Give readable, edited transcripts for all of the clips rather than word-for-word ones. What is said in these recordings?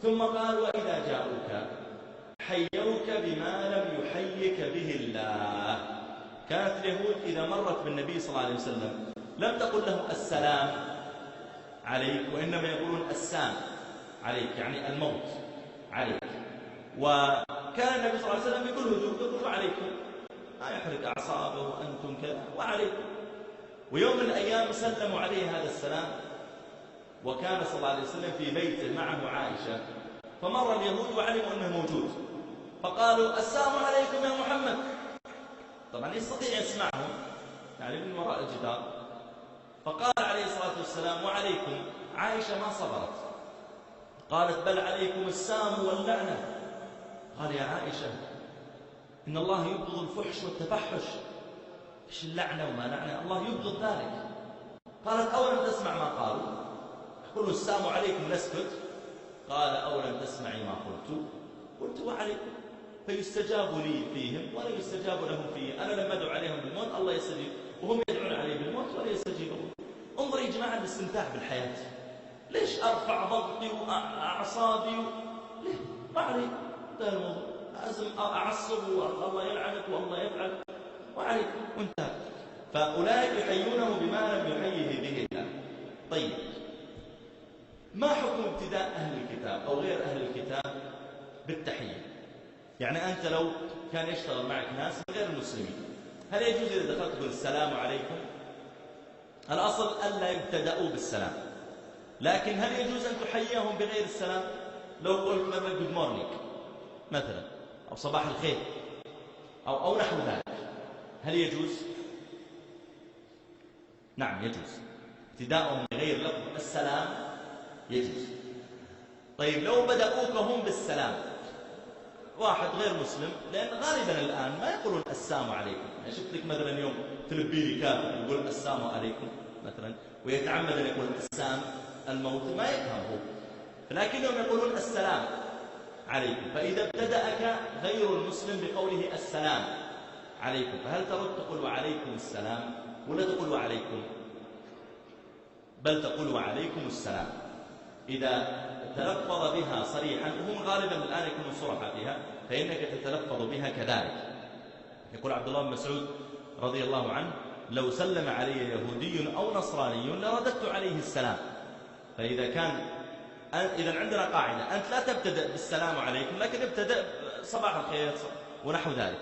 ثم قال وإذا جاءوك حيوك بما لم يحيك به الله. كانت اليهود إذا مرت بالنبي صلى الله عليه وسلم لم تقل له السلام عليك، وإنما يقولون السام عليك، يعني الموت عليك. وكان النبي صلى الله عليه وسلم بكل هدوء يقول وعليكم، ما يحرق أعصابه وأنتم كذا وعليكم. ويوم من الأيام سلموا عليه هذا السلام، وكان صلى الله عليه وسلم في بيته معه عائشة، فمر اليهود وعلموا أنه موجود، فقالوا السلام عليكم يا محمد. طبعا يستطيع يسمعهم يعني من وراء الجدار، فقال عليه الصلاة والسلام وعليكم. عائشة ما صبرت، قالت بل عليكم السام واللعنة. قال يا عائشة إن الله يبغض الفحش والتفحش، إيش اللعنة وما لعنة، الله يبغض ذلك. قالت أولم تسمع ما قالوا، قلوا السلام عليكم نسكت. قال أولم تسمعي ما قلت وعليكم، فيستجاب لي فيهم ولا يستجاب لهم في. أنا لما أدعو عليهم بالموت الله يستجيب، وهم يدعون علي بالموت ولا يستجيبون. انظر يا جماعة الاستمتاع بالحياة. ليش أرفع ضغطي وأعصابي ليه؟ ما عليك، انتهى الموضوع. لازم أعصب والله يلعنك والله يفعل وعليك وانتهى. فأولئك يحيونه بما لم يحيه به الله. طيب، ما حكم ابتداء أهل الكتاب أو غير أهل الكتاب بالتحية؟ يعني أنت لو كان يشتغل معك ناس غير المسلمين، هل يجوز إذا دخلت تقول السلام عليكم؟ الأصل ألا يبتدأوا بالسلام، لكن هل يجوز أن تحييهم بغير السلام؟ لو قلت مثلا good morning مثلا، أو صباح الخير أو نحو ذلك، هل يجوز؟ نعم يجوز، ابتداءهم بغير لفظ السلام يجوز. طيب لو بدأوك هم بالسلام، واحد غير مسلم، لأن غالبا الآن ما يقولون السلام عليكم. يعني شفت لك مثلا يوم فلبيني كافر يقول السلام عليكم مثلا، ويتعمد أن يقول السام الموت، ما يفهم هو، لكنهم يقولون السلام عليكم. فإذا ابتدأك غير المسلم بقوله السلام عليكم، فهل ترد تقول وعليكم السلام ولا تقول وعليكم؟ بل تقول وعليكم السلام. إذا تلفظ بها صريحا، وهم غالبا الآن يكونوا صرحا بها، فإنك تتلفظ بها كذلك. يقول عبد الله بن مسعود رضي الله عنه لو سلم علي يهودي أو نصراني لرددت عليه السلام. فإذا كان إذا عندنا قاعدة، أنت لا تبتدأ بالسلام عليكم، لكن ابتدأ صباح الخير ونحو ذلك.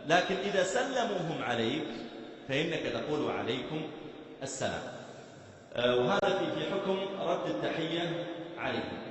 لكن إذا سلموهم عليك فإنك تقول عليكم السلام. وهذا في حكم رد التحية عليهم.